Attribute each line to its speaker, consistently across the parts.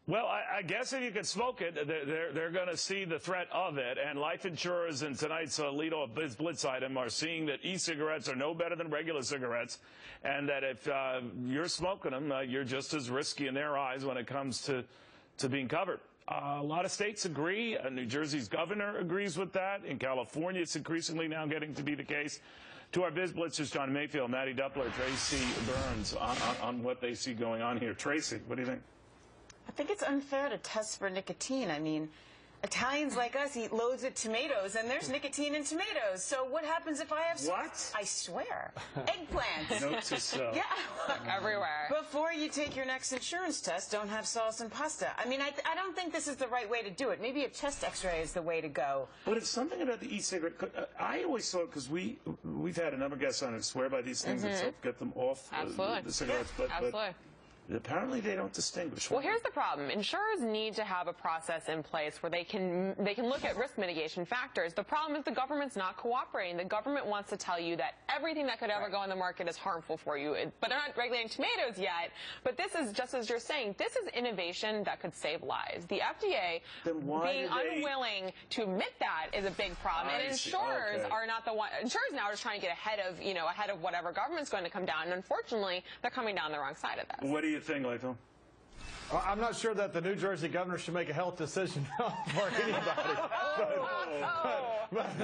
Speaker 1: Well, I guess if you could smoke it, they're going to see the threat of it. And life insurers in tonight's Alito Blitz item are seeing that e-cigarettes are no better than regular cigarettes, and that if you're smoking them, you're just as risky in their eyes when it comes to being covered. A lot of states agree. New Jersey's governor agrees with that. In California, it's increasingly now getting to be the case. To our Biz Blitzers, John Mayfield, Mattie Duppler, Tracy Burns, on what they see going on here. Tracy, what do you think?
Speaker 2: I think it's unfair to test for nicotine. I mean, Italians like us eat loads of tomatoes, and there's nicotine in tomatoes. So what happens if I have...
Speaker 1: What?
Speaker 2: I swear. Eggplants.
Speaker 1: Note to self.
Speaker 2: Yeah.
Speaker 3: Everywhere.
Speaker 2: Before you take your next insurance test, don't have sauce and pasta. I mean, I don't think this is the right way to do it. Maybe a chest x-ray is the way to go.
Speaker 1: But it's something about the e-cigarette. I always thought, because we've had a number of guests on it swear by these things and get them off the cigarettes.
Speaker 3: Yeah. Absolutely.
Speaker 1: Apparently they don't distinguish.
Speaker 3: Well, here's the problem. Insurers need to have a process in place where they can look at risk mitigation factors. The problem is the government's not cooperating. The government wants to tell you that everything that could ever go on the market is harmful for you. But they're not regulating tomatoes yet. But this is, just as you're saying, this is innovation that could save lives. The FDA being unwilling to admit that is a big problem. And insurers are not the one. Insurers now are just trying to get ahead of, ahead of whatever government's going to come down. And unfortunately, they're coming down the wrong side of this.
Speaker 1: What do you think, Lathan?
Speaker 4: I'm not sure that the New Jersey governor should make a health decision for anybody. But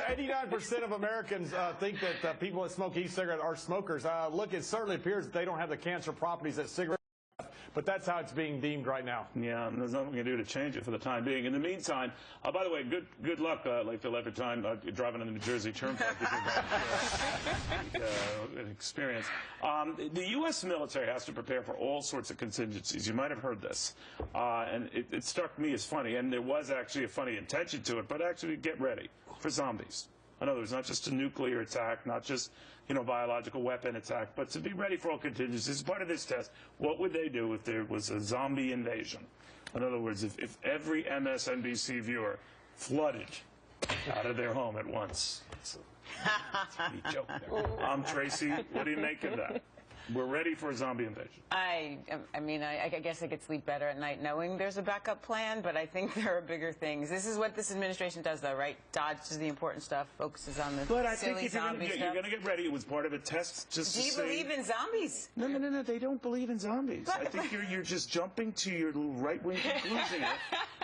Speaker 4: 89% of Americans think that people that smoke e-cigarette are smokers. Look, it certainly appears that they don't have the cancer properties that cigarettes have, but that's how it's being deemed right now.
Speaker 1: Yeah, and there's nothing we can do to change it for the time being. In the meantime, by the way, good luck, Lathan, every time driving on the New Jersey Turnpike. An experience. The U.S. military has to prepare for all sorts of contingencies. You might have heard this. And it struck me as funny, and there was actually a funny intention to it, but actually get ready for zombies. In other words, not just a nuclear attack, not just, biological weapon attack, but to be ready for all contingencies. As part of this test, what would they do if there was a zombie invasion? In other words, if every MSNBC viewer flooded out of their home at once. It's a joke there. Tracy, what do you make of that? We're ready for a zombie invasion.
Speaker 2: I mean, I guess I could sleep better at night knowing there's a backup plan, but I think there are bigger things. This is what this administration does, though, right? Dodges the important stuff, focuses on the silly zombie stuff.
Speaker 1: You're going to get ready. It was part of a test just
Speaker 2: to say... Do you believe in zombies?
Speaker 1: No, they don't believe in zombies. I think you're just jumping to your little right-wing conclusion.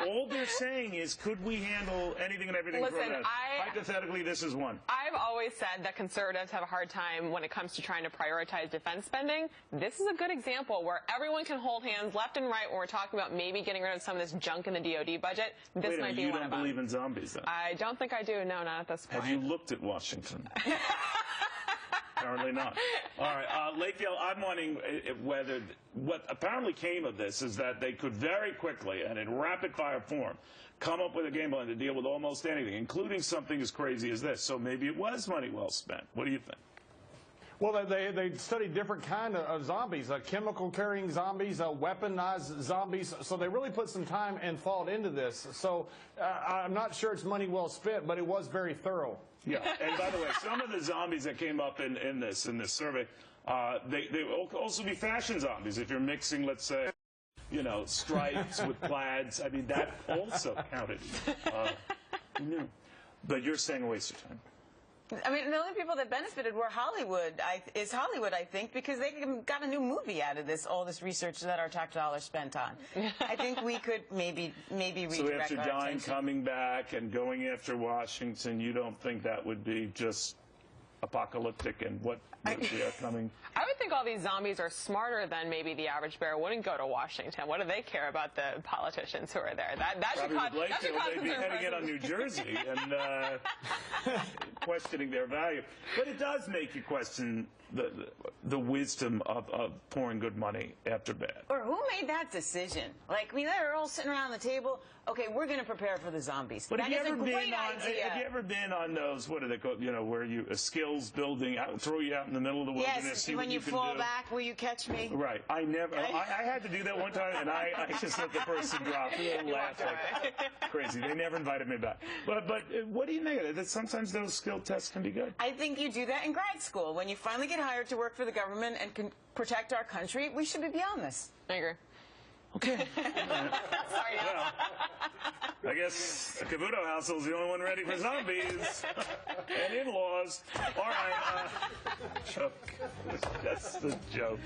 Speaker 1: All they're saying is, could we handle anything and everything?
Speaker 3: Listen,
Speaker 1: hypothetically, this is one.
Speaker 3: I've always said that conservatives have a hard time when it comes to trying to prioritize defense spending. This is a good example where everyone can hold hands left and right when we're talking about maybe getting rid of some of this junk in the DOD budget. This might be one of them.
Speaker 1: You don't believe in zombies, then?
Speaker 3: I don't think I do. No, not at this point.
Speaker 1: Have you looked at Washington? Apparently not. All right, Lakefield, I'm wondering whether what apparently came of this is that they could very quickly and in rapid-fire form come up with a game plan to deal with almost anything, including something as crazy as this. So maybe it was money well spent. What do you think?
Speaker 4: Well, they studied different kind of zombies, chemical-carrying zombies, weaponized zombies. So they really put some time and thought into this. So I'm not sure it's money well spent, but it was very thorough.
Speaker 1: Yeah, and by the way, some of the zombies that came up in this survey, they will also be fashion zombies. If you're mixing, let's say, stripes with plaids, I mean, that also counted. But you're saying a waste of time.
Speaker 2: I mean, the only people that benefited were Hollywood, I think, because they got a new movie out of this, all this research that our tax dollars spent on. I think we could maybe redirect
Speaker 1: So after
Speaker 2: our
Speaker 1: Dine
Speaker 2: attention.
Speaker 1: coming back and going after Washington, you don't think that would be just apocalyptic and what would be coming?
Speaker 3: I would think all these zombies are smarter than maybe the average bear wouldn't go to Washington. What do they care about the politicians who are there? That should cause
Speaker 1: they'd be heading in on New Jersey and questioning their value. But it does make you question the wisdom of pouring good money after bad.
Speaker 2: Or who made that decision? Like, they're all sitting around the table. Okay, we're going to prepare for the zombies.
Speaker 1: But
Speaker 2: that is a great idea.
Speaker 1: Have you ever been on those, what are they called, where you, a skills building, throw you out in the middle of the wilderness,
Speaker 2: yes,
Speaker 1: see
Speaker 2: when
Speaker 1: what
Speaker 2: you
Speaker 1: can
Speaker 2: fall
Speaker 1: do?
Speaker 2: back, will you catch me?
Speaker 1: Right. I had to do that one time, and I just let the person drop and laugh like crazy. They never invited me back. But what do you think of it? That sometimes those skill tests can be good.
Speaker 2: I think you do that in grad school. When you finally get hired to work for the government and can protect our country, we should be beyond this.
Speaker 3: I agree.
Speaker 1: Okay.
Speaker 3: Sorry.
Speaker 1: Well, I guess the Cavuto household's the only one ready for zombies and in-laws. All right, joke. That's the joke.